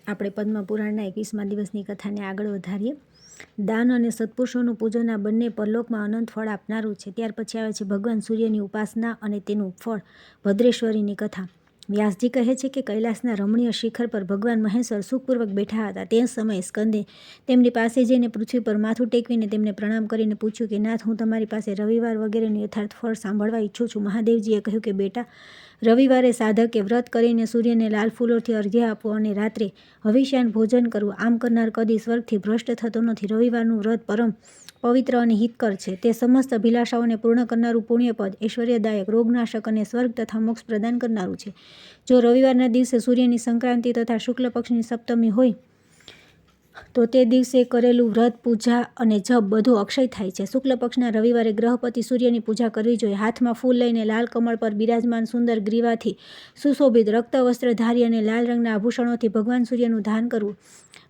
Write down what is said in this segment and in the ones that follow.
આપણે પદ્મપુરાણના 21મા દિવસની કથાને આગળ વધારીએ. દાન અને સત્પુરુષોનું પૂજન આ બંને પરલોકમાં અનંત ફળ આપનારું છે. ત્યાર પછી આવે છે ભગવાન સૂર્યની ઉપાસના અને તેનું ફળ, ભદ્રેશ્વરીની કથા. વ્યાસજી કહે છે કે કૈલાસના રમણીય શિખર પર ભગવાન મહેશ્વર સુખપૂર્વક બેઠા હતા. તે સમયે સ્કંદે તેમની પાસે જઈને પૃથ્વી પર માથું ટેકવીને તેમને પ્રણામ કરીને પૂછ્યું કે નાથ, હું તમારી પાસે રવિવાર વગેરેનું યથાર્થ ફળ સાંભળવા ઈચ્છું છું. મહાદેવજીએ કહ્યું કે બેટા, રવિવારે સાધકે વ્રત કરીને સૂર્યને લાલ ફૂલોથી અર્ઘ્ય આપવું અને રાત્રે હવિષ્યાન ભોજન કરવું. આમ કરનાર કદી સ્વર્ગથી ભ્રષ્ટ થતો નથી. રવિવારનું વ્રત પરમ પવિત્ર અને હિતકર છે. તે સમસ્ત અભિલાષાઓને પૂર્ણ કરનારું પુણ્યપદ, ઐશ્વર્યદાયક, રોગનાશક અને સ્વર્ગ તથા મોક્ષ પ્રદાન કરનારું છે. જો રવિવારના દિવસે સૂર્યની સંક્રાંતિ તથા શુક્લ પક્ષની સપ્તમી હોય તો તે દિવસે કરેલું વ્રત, પૂજા અને જપ બધું અક્ષય થાય છે. શુક્લ પક્ષના રવિવારે ગ્રહપતિ સૂર્યની પૂજા કરવી જોઈએ. હાથમાં ફૂલ લઈને લાલ કમળ પર બિરાજમાન સુંદર ગ્રીવાથી સુશોભિત રક્ત વસ્ત્ર ધારી અને લાલ રંગના આભૂષણોથી ભગવાન સૂર્યનું ધાન કરવું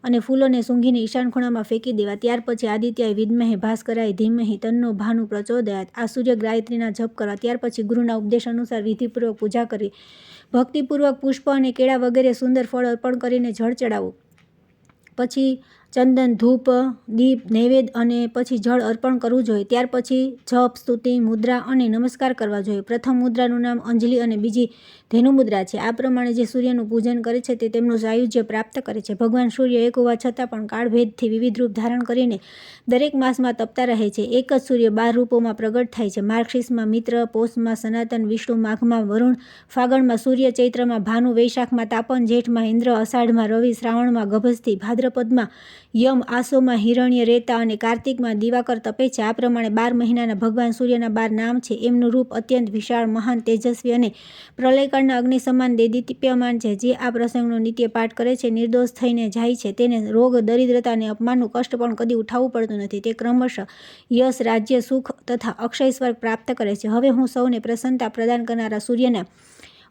અને ફૂલોને સૂંઘીને ઈશાન ખૂણામાં ફેંકી દેવા. ત્યાર પછી આદિત્યાય વિદ્મહે ભાસ્કરાય ધીમહિ તન્નો ભાનુ પ્રચોદયાત આ સૂર્ય ગાયત્રીના જપ કરવા. ત્યાર પછી ગુરુના ઉપદેશ અનુસાર વિધિપૂર્વક પૂજા કરવી. ભક્તિપૂર્વક પુષ્પ અને કેળા વગેરે સુંદર ફળ અર્પણ કરીને જળ ચડાવવું. પછી ચંદન, ધૂપ, દીપ, નૈવેદ્ય અને પછી જળ અર્પણ કરવું જોઈએ. ત્યાર પછી જપ, સ્તુતિ, મુદ્રા અને નમસ્કાર કરવા જોઈએ. પ્રથમ મુદ્રાનું નામ અંજલિ અને બીજી ધેનુ મુદ્રા છે. આ પ્રમાણે જે સૂર્યનું પૂજન કરે છે તે તેમનું સાયુજ્ય પ્રાપ્ત કરે છે. ભગવાન સૂર્ય એક હોવા છતાં પણ કાળભેદથી વિવિધ રૂપ ધારણ કરીને દરેક માસમાં તપતા રહે છે. એક જ સૂર્ય 12 રૂપોમાં પ્રગટ થાય છે. માર્ગશીર્ષમાં મિત્ર, પોષમાં સનાતન, વિષ્ણુ, માઘમાં વરુણ, ફાગણમાં સૂર્ય, ચૈત્રમાં ભાનુ, વૈશાખમાં તાપન, જેઠમાં ઇન્દ્ર, અષાઢમાં રવિ, શ્રાવણમાં ગભસ્થી, ભાદ્રપદમાં યમ, આસોમાં હિરણ્ય રેતા અને કાર્તિકમાં દિવાકર તપે છે. આ પ્રમાણે 12 મહિનાના ભગવાન સૂર્યના 12 નામ છે. એમનું રૂપ અત્યંત વિશાળ, મહાન, તેજસ્વી અને પ્રલયકાળના અગ્નિ સમાન દેદીપ્યમાન છે. જે આ પ્રસંગનો નિત્ય પાઠ કરે છે, નિર્દોષ થઈને જાય છે. તેને રોગ, દરિદ્રતા અને અપમાનનું કષ્ટ પણ કદી ઉઠાવવું પડતું નથી. તે ક્રમશઃ યશ, રાજ્ય, સુખ તથા અક્ષય સ્વર્ગ પ્રાપ્ત કરે છે. હવે હું સૌને પ્રસન્નતા પ્રદાન કરનારા સૂર્યના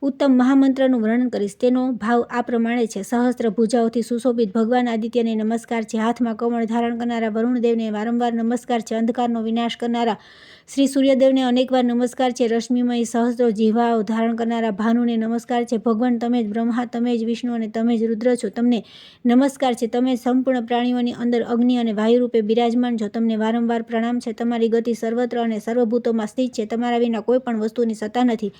ઉત્તમ મહામંત્રનું વર્ણન કરીશ. તેનો ભાવ આ પ્રમાણે છે. સહસ્ત્ર ભુજાઓથી સુશોભિત ભગવાન આદિત્યને નમસ્કાર છે. હાથમાં કમળ ધારણ કરનારા વરુણદેવને વારંવાર નમસ્કાર છે. અંધકારનો વિનાશ કરનારા શ્રી સૂર્યદેવને અનેકવાર નમસ્કાર છે. રશ્મિમય સહસ્ત્રો જીવાઓ ધારણ કરનારા ભાનુને નમસ્કાર છે. ભગવાન, તમે જ બ્રહ્મા, તમે જ વિષ્ણુ અને તમે જ રુદ્ર છો. તમને નમસ્કાર છે. તમે સંપૂર્ણ પ્રાણીઓની અંદર અગ્નિ અને વાયુ રૂપે બિરાજમાન છો. તમને વારંવાર પ્રણામ છે. તમારી ગતિ સર્વત્ર અને સર્વભૂતોમાં સ્થિત છે. તમારા વિના કોઈ પણ વસ્તુની સત્તા નથી.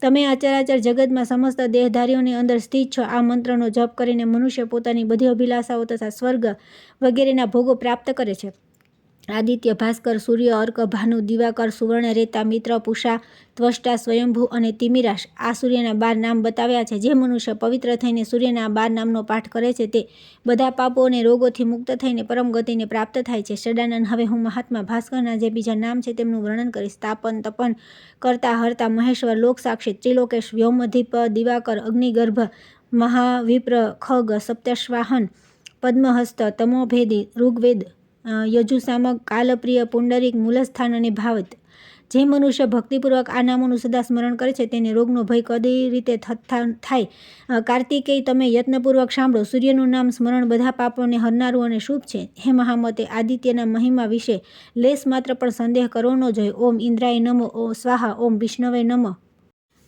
તમે અચરાચર જગતમાં સમસ્ત દેહધારીઓની અંદર સ્થિત છો. આ મંત્રનો જપ કરીને મનુષ્ય પોતાની બધી અભિલાષાઓ તથા સ્વર્ગ વગેરેના ભોગો પ્રાપ્ત કરે છે. આદિત્ય, ભાસ્કર, સૂર્ય, અર્ક, ભાનુ, દિવાકર, સુવર્ણ રેતા, મિત્ર, પૂષા, ત્વષ્ટા, સ્વયંભૂ અને તિમિરાશ આ સૂર્યના 12 નામ બતાવ્યા છે. જે મનુષ્ય પવિત્ર થઈને સૂર્યના આ 12 નામનો પાઠ કરે છે તે બધા પાપો અને રોગોથી મુક્ત થઈને પરમ ગતિને પ્રાપ્ત થાય છે. સદાનંદ, હવે હું મહાત્મા ભાસ્કરના જે બીજા નામ છે તેમનું વર્ણન કરીશ. તાપન, તપન, કરતા, હરતા, મહેશ્વર, લોક સાક્ષી, ત્રિલોકેશ, વ્યોમધિપ, દિવાકર, અગ્નિગર્ભ, મહાવિપ્ર, ખગ, સપ્તશ્વાહન, પદ્મહસ્ત, તમોભેદી, ઋગ્વેદ, યજુસામક, કાલપ્રિય, પુંડરીક, મૂલસ્થાન અને ભાવત. જે મનુષ્ય ભક્તિપૂર્વક આ નામોનું સદા સ્મરણ કરે છે તેને રોગનો ભય કદી રીતે થાય. કાર્તિકેય, તમે યત્નપૂર્વક સાંભળો. સૂર્યનું નામ સ્મરણ બધા પાપોને હરનારું અને શુભ છે. હે મહામતે, આદિત્યના મહિમા વિશે લેશ માત્ર પણ સંદેહ કરવો ન જોઈએ. ઓમ ઇન્દ્રાય નમઃ સ્વાહા, ઓમ વિષ્ણવે નમઃ.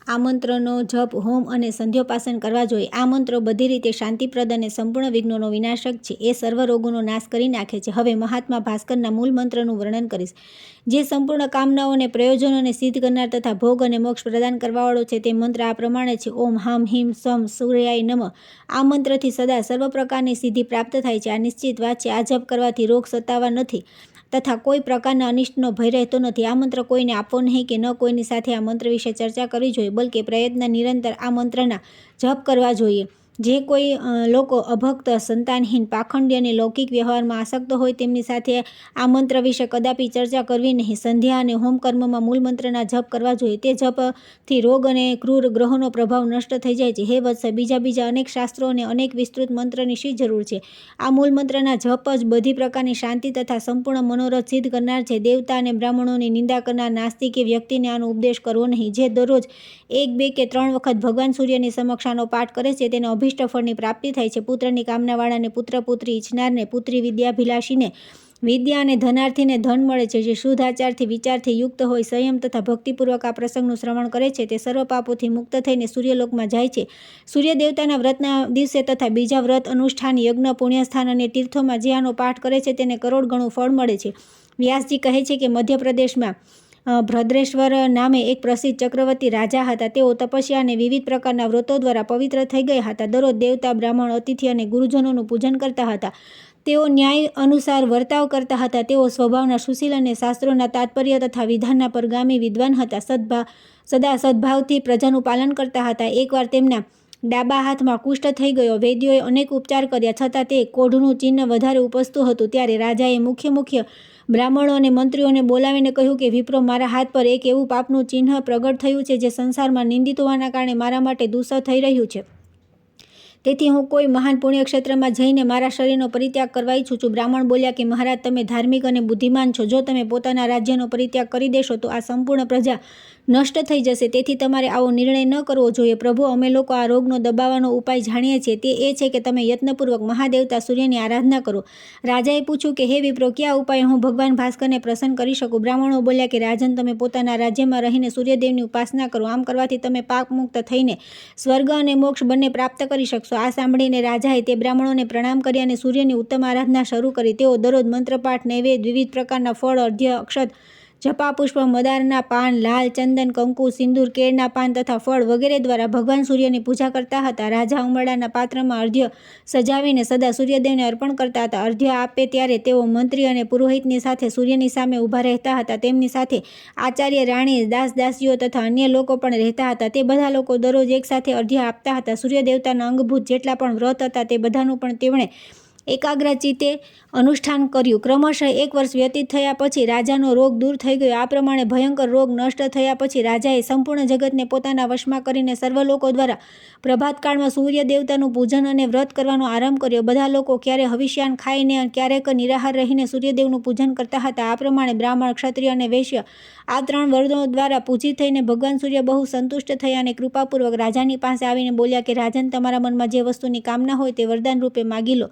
આ મંત્રનો જપ, હોમ અને સંધ્યોપાસન કરવા જોઈએ. આ મંત્રો બધી રીતે શાંતિપ્રદ અને સંપૂર્ણ વિઘ્નોનો વિનાશક છે. એ સર્વ રોગોનો નાશ કરી નાખે છે. હવે મહાત્મા ભાસ્કરના મૂળ મંત્રનું વર્ણન કરીશ. જે સંપૂર્ણ કામનાઓને, પ્રયોજનોને સિદ્ધ કરનાર તથા ભોગ અને મોક્ષ પ્રદાન કરવાવાળો છે. તે મંત્ર આ પ્રમાણે છે. ઓમ હામ હિમ સમ સૂર્યાય નમઃ. આ મંત્રથી સદા સર્વ પ્રકારની સિદ્ધિ પ્રાપ્ત થાય છે. આ નિશ્ચિત વાત છે. આ જપ કરવાથી રોગ સતાવા નથી તથા કોઈ પ્રકારના અનિષ્ટનો ભય રહેતો નથી. આ મંત્ર કોઈને આપવો નહીં કે ન કોઈની સાથે આ મંત્ર વિશે ચર્ચા કરવી જોઈએ, બલકે પ્રયત્ન નિરંતર આ મંત્રના જપ કરવા જોઈએ. જે કોઈ લોકો અભક્ત, સંતાનહીન, પાખંડી અને લૌકિક વ્યવહારમાં આસક્ત હોય તેમની સાથે આ મંત્ર વિશે કદાપી ચર્ચા કરવી નહીં. સંધ્યા અને હોમ કર્મમાં મૂળ મંત્રના જપ કરવા જોઈએ. તે જપથી રોગ અને ક્રૂર ગ્રહોનો પ્રભાવ નષ્ટ થઈ જાય છે. હે વત્સ, બીજા અનેક શાસ્ત્રો અને અનેક વિસ્તૃત મંત્રની શી જરૂર છે? આ મૂળ મંત્રના જપ જ બધી પ્રકારની શાંતિ તથા સંપૂર્ણ મનોરથ સિદ્ધ કરનાર છે. દેવતા અને બ્રાહ્મણોની નિંદા કરનાર નાસ્તિકે વ્યક્તિને આનો ઉપદેશ કરવો નહીં. જે દરરોજ 1, 2 કે 3 વખત ભગવાન સૂર્યની સમક્ષ આનો પાઠ કરે છે તેને અભિષ્ટ ફળની પ્રાપ્તિ થાય છે. પુત્રની કામનાવાળાને, પુત્ર પુત્રી ઈચ્છનારને, પુત્રી વિદ્યાભિલાષીને, વિદ્યા અને ધનાર્થીને ધન મળે છે. જે શુદ્ધ આચારથી વિચારથી યુક્ત હોય, સંયમ તથા ભક્તિપૂર્વક આ પ્રસંગનું શ્રવણ કરે છે, તે સર્વ પાપોથી મુક્ત થઈને સૂર્યલોકમાં જાય છે. સૂર્ય દેવતાના વ્રતના દિવસે તથા બીજા વ્રત, અનુષ્ઠાન, યજ્ઞ, પુણ્યસ્થાન અને તીર્થોમાં જે આનો પાઠ કરે છે તેને કરોડ ગણું ફળ મળે છે. વ્યાસજી કહે છે કે મધ્યપ્રદેશમાં ભદ્રેશ્વર નામે એક પ્રસિદ્ધ ચક્રવર્તી રાજા હતા. તેઓ તપસ્યા અને વિવિધ પ્રકારના વ્રતો દ્વારા પવિત્ર થઈ ગયા હતા. દરરોજ દેવતા, બ્રાહ્મણ, અતિથિ અને ગુરુજનોનું પૂજન કરતા હતા. તેઓ ન્યાય અનુસાર વર્તાવ કરતા હતા. તેઓ સ્વભાવના સુશીલ અને શાસ્ત્રોના તાત્પર્ય તથા વિધાનના પરગામી વિદ્વાન હતા. સદા સદભાવથી પ્રજાનું પાલન કરતા હતા. એકવાર તેમના ડાબા હાથમાં કુષ્ઠ થઈ ગયો. વૈદ્યોએ અનેક ઉપચાર કર્યા, છતાં તે કોઢનું ચિહ્ન વધારે ઉપસતું હતું. ત્યારે રાજાએ મુખ્ય બ્રાહ્મણો અને મંત્રીઓને બોલાવીને કહ્યું કે વિપ્રો, મારા હાથ પર એક એવું પાપનું ચિહ્ન પ્રગટ થયું છે જે સંસારમાં નિંદિત હોવાના કારણે મારા માટે દૂષણ થઈ રહ્યું છે. તેથી હું કોઈ મહાન પુણ્યક્ષેત્રમાં જઈને મારા શરીરનો પરિત્યાગ કરવા ઈચ્છું છું. બ્રાહ્મણ બોલ્યા કે મહારાજ, તમે ધાર્મિક અને બુદ્ધિમાન છો. જો તમે પોતાના રાજ્યનો પરિત્યાગ કરી દેશો તો આ સંપૂર્ણ પ્રજા નષ્ટ થઈ જશે. તેથી તમારે આવો નિર્ણય ન કરવો જોઈએ. પ્રભુ, અમે લોકો આ રોગનો દબાવવાનો ઉપાય જાણીએ છીએ. તે એ છે કે તમે યત્નપૂર્વક મહાદેવતા સૂર્યની આરાધના કરો. રાજાએ પૂછ્યું કે હે વિપ્રો, કયા ઉપાય હું ભગવાન ભાસ્કરને પ્રસન્ન કરી શકું? બ્રાહ્મણો બોલ્યા કે રાજન, તમે પોતાના રાજ્યમાં રહીને સૂર્યદેવની ઉપાસના કરો. આમ કરવાથી તમે પાપ મુક્ત થઈને સ્વર્ગ અને મોક્ષ બંને પ્રાપ્ત કરી શકશો. આ સાંભળીને રાજાએ તે બ્રાહ્મણોને પ્રણામ કરી અને સૂર્યની ઉત્તમ આરાધના શરૂ કરી. તેઓ દરરોજ મંત્રપાઠ, નૈવેદ્ય, વિવિધ પ્રકારના ફળ, અર્ઘ્ય, અક્ષત, જપાપુષ્પ, મદારના પાન, લાલ ચંદન, કંકુ, સિંદૂર, કેળના પાન તથા ફળ વગેરે દ્વારા ભગવાન સૂર્યની પૂજા કરતા હતા. રાજા ઉંબરડાના પાત્રમાં અર્ઘ્ય સજાવીને સદા સૂર્યદેવને અર્પણ કરતા હતા. અર્ઘ્ય આપે ત્યારે તેઓ મંત્રી અને પુરોહિતની સાથે સૂર્યની સામે ઊભા રહેતા હતા. તેમની સાથે આચાર્ય, રાણી, દાસ-દાસીઓ તથા અન્ય લોકો પણ રહેતા હતા. તે બધા લોકો દરરોજ એક સાથે અર્ઘ્ય આપતા હતા. સૂર્યદેવતાના અંગભૂત જેટલા પણ વ્રત હતા તે બધાનું પણ તેમણે એકાગ્રચિત્તે અનુષ્ઠાન કર્યું. ક્રમશઃ 1 વર્ષ વ્યતીત થયા પછી રાજાનો રોગ દૂર થઈ ગયો. આ પ્રમાણે ભયંકર રોગ નષ્ટ થયા પછી રાજાએ સંપૂર્ણ જગતને પોતાના વશમાં કરીને સર્વ લોકો દ્વારા પ્રભાતકાળમાં સૂર્ય દેવતાનું પૂજન અને વ્રત કરવાનો આરંભ કર્યો. બધા લોકો ક્યારે હવિષ્યાન ખાઈને ક્યારેક નિરાહાર રહીને સૂર્યદેવનું પૂજન કરતા હતા. આ પ્રમાણે બ્રાહ્મણ, ક્ષત્રિય અને વૈશ્ય આ 3 વર્ણો દ્વારા પૂજિત થઈને ભગવાન સૂર્ય બહુ સંતુષ્ટ થયા અને કૃપાપૂર્વક રાજાની પાસે આવીને બોલ્યા કે રાજન, તમારા મનમાં જે વસ્તુની કામના હોય તે વરદાન રૂપે માગી લો.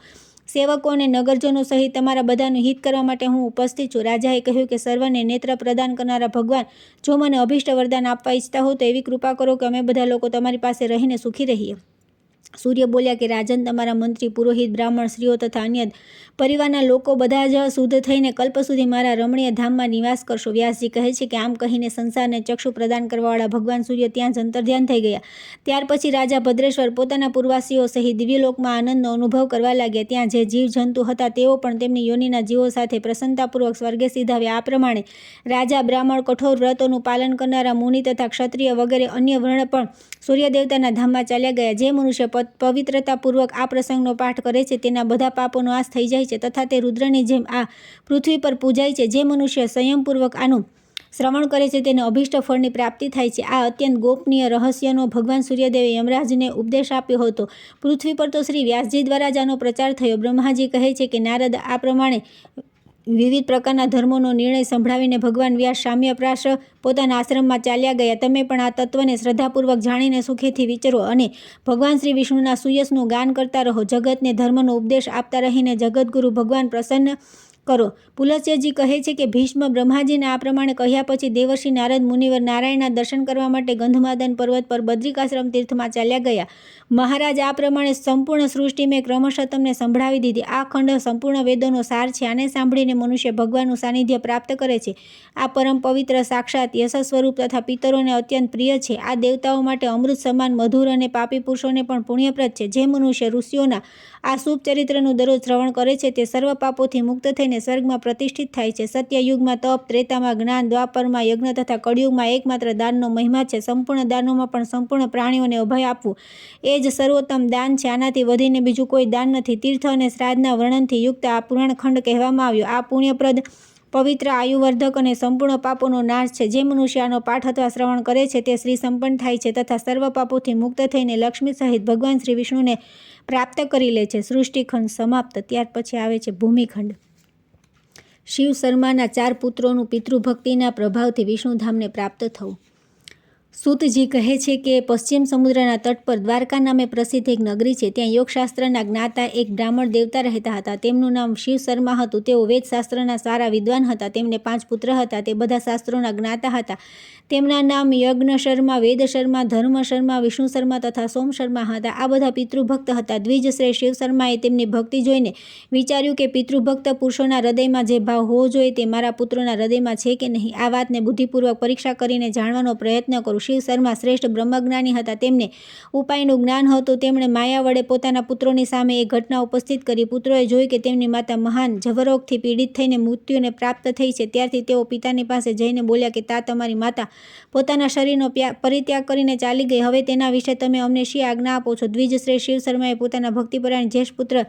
સેવકો અને નગરજનો સહિત તમારા બધાનું હિત કરવા માટે હું ઉપસ્થિત છું. રાજાએ કહ્યું કે સર્વને નેત્ર પ્રદાન કરનારા ભગવાન, જો મને અભિષ્ટ વરદાન આપવા ઈચ્છતા હો તો એવી કૃપા કરો કે અમે બધા લોકો તમારી પાસે રહીને સુખી રહીએ. સૂર્ય બોલ્યા કે રાજન, તમારા મંત્રી, પુરોહિત, બ્રાહ્મણ, સ્ત્રીઓ તથા અન્ય પરિવારના લોકો બધા જ શુદ્ધ થઈને કલ્પ સુધી મારા રમણીય ધામમાં નિવાસ કરશો. વ્યાસજી કહે છે કે આમ કહીને સંસારને ચક્ષુ પ્રદાન કરવાવાળા ભગવાન સૂર્ય ત્યાં જ અંતર્ધ્યાન થઈ ગયા. ત્યાર પછી રાજા ભદ્રેશ્વર પોતાના પૂર્વવાસીઓ સહિત દિવ્યલોકમાં આનંદનો અનુભવ કરવા લાગ્યા. ત્યાં જે જીવજંતુ હતા તેઓ પણ તેમની યોનિના જીવો સાથે પ્રસન્નતાપૂર્વક સ્વર્ગે સીધાવ્યા. આ પ્રમાણે રાજા, બ્રાહ્મણ, કઠોર વ્રતોનું પાલન કરનારા મુનિ તથા ક્ષત્રિય વગેરે અન્ય વર્ણ પણ સૂર્યદેવતાના ધામમાં ચાલ્યા ગયા. જે મનુષ્ય પવિત્રતાપૂર્વક આ પ્રસંગનો પાઠ કરે છે તેના બધા પાપો નાશ થઈ જાય છે તથા તે રુદ્રની જેમ આ પૃથ્વી પર પૂજાય છે. જે મનુષ્ય સંયમપૂર્વક આનું શ્રવણ કરે છે તેને અભિષ્ટ ફળની પ્રાપ્તિ થાય છે. આ અત્યંત ગોપનીય રહસ્યનો ભગવાન સૂર્યદેવે યમરાજને ઉપદેશ આપ્યો હતો. પૃથ્વી પર તો શ્રી વ્યાસજી દ્વારા જ આનો પ્રચાર થયો. બ્રહ્માજી કહે છે કે નારદ આ પ્રમાણે વિવિધ પ્રકારના ધર્મોનો નિર્ણય સંભળાવીને ભગવાન વ્યાસ શામ્યપ્રાશ પોતાના આશ્રમમાં ચાલ્યા ગયા. તમે પણ આ તત્વને શ્રદ્ધાપૂર્વક જાણીને સુખેથી વિચરો અને ભગવાન શ્રી વિષ્ણુના સુયશનું ગાન કરતા રહો. જગતને ધર્મનો ઉપદેશ આપતા રહીને જગતગુરુ ભગવાન પ્રસન્ન કરો. પુલસ્ત્યજી કહે છે કે ભીષ્મ બ્રહ્માજીને આ પ્રમાણે કહ્યા પછી દેવર્ષિ નારદ મુનિવર નારાયણના દર્શન કરવા માટે ગંધમાદન પર્વત પર બદ્રિકાશ્રમ તીર્થમાં ચાલ્યા ગયા. મહારાજ, આ પ્રમાણે સંપૂર્ણ સૃષ્ટિ મેં ક્રમશઃ તમને સંભળાવી દીધી. આ ખંડ સંપૂર્ણ વેદોનો સાર છે. આને સાંભળીને મનુષ્ય ભગવાનનું સાનિધ્ય પ્રાપ્ત કરે છે. આ પરમ પવિત્ર, સાક્ષાત યશ સ્વરૂપ તથા પિતરોને અત્યંત પ્રિય છે. આ દેવતાઓ માટે અમૃત સમાન મધુર અને પાપી પુરુષોને પણ પુણ્યપ્રદ છે. જે મનુષ્ય ઋષિઓના આ શુભ ચરિત્રનું દરરોજ શ્રવણ કરે છે તે સર્વ પાપોથી મુક્ત થઈને સ્વર્ગમાં પ્રતિષ્ઠિત થાય છે. સત્યયુગમાં તપ, ત્રેતામાં જ્ઞાન, દ્વાપરમાં યજ્ઞ તથા કળિયુગમાં એકમાત્ર દાનનો મહિમા છે. સંપૂર્ણ દાનોમાં પણ સંપૂર્ણ પ્રાણીઓને અભય આપવું એ જ સર્વોત્તમ દાન છે. આનાથી વધીને બીજું કોઈ દાન નથી. તીર્થ અને શ્રાદ્ધના વર્ણનથી યુક્ત આ પુરાણ ખંડ કહેવામાં આવ્યો. આ પુણ્યપ્રદ, પવિત્ર, આયુવર્ધક અને સંપૂર્ણ પાપોનો નાશ છે. જે મનુષ્ય આનો પાઠ અથવા શ્રવણ કરે છે તે શ્રી સંપન્ન થાય છે તથા સર્વ પાપોથી મુક્ત થઈને લક્ષ્મી સહિત ભગવાન શ્રી વિષ્ણુને પ્રાપ્ત કરી લે છે. સૃષ્ટિખંડ સમાપ્ત. ત્યાર પછી આવે છે ભૂમિખંડ. શિવ શર્માના 4 પુત્રોનું પિતૃભક્તિના પ્રભાવથી વિષ્ણુધામને પ્રાપ્ત થવું. સૂતજી કહે છે કે પશ્ચિમ સમુદ્રના તટ પર દ્વારકા નામે પ્રસિદ્ધ એક નગરી છે. ત્યાં યોગશાસ્ત્રના જ્ઞાતા એક બ્રાહ્મણ દેવતા રહેતા હતા. તેમનું નામ શિવ શર્મા હતું. તેઓ વેદશાસ્ત્રના સારા વિદ્વાન હતા. તેમને 5 પુત્ર હતા. તે બધા શાસ્ત્રોના જ્ઞાતા હતા. તેમના નામ યજ્ઞ શર્મા, વેદ શર્મા, ધર્મ શર્મા, વિષ્ણુ શર્મા તથા સોમ શર્મા હતા. આ બધા પિતૃભક્ત હતા. દ્વિજશ્રેષ્ઠ શિવ શર્માએ તેમની ભક્તિ જોઈને વિચાર્યું કે પિતૃભક્ત પુરુષોના હૃદયમાં જે ભાવ હોવો જોઈએ તે મારા પુત્રોના હૃદયમાં છે કે નહીં. આ વાતને બુદ્ધિપૂર્વક પરીક્ષા કરીને જાણવાનો પ્રયત્ન કરું. શિવ શર્મા શ્રેષ્ઠ બ્રહ્મજ્ઞાની હતા. તેમને ઉપાયનું જ્ઞાન હતું. તેમણે માયા વડે પોતાના પુત્રોની સામે એ ઘટના ઉપસ્થિત કરી. પુત્રોએ જોઈ કે તેમની માતા મહાન જવરોગથી પીડિત થઈને મૃત્યુને પ્રાપ્ત થઈ છે. ત્યારથી તેઓ પિતાની પાસે જઈને બોલ્યા કે તા તમારી માતા પોતાના શરીરનો પરિત્યાગ કરીને ચાલી ગઈ. હવે તેના વિશે તમે અમને શી આજ્ઞા આપો છો? દ્વિજશ્રેષ્ઠ શિવ શર્માએ પોતાના ભક્તિપરાયણ જ્યેષ્ઠ પુત્ર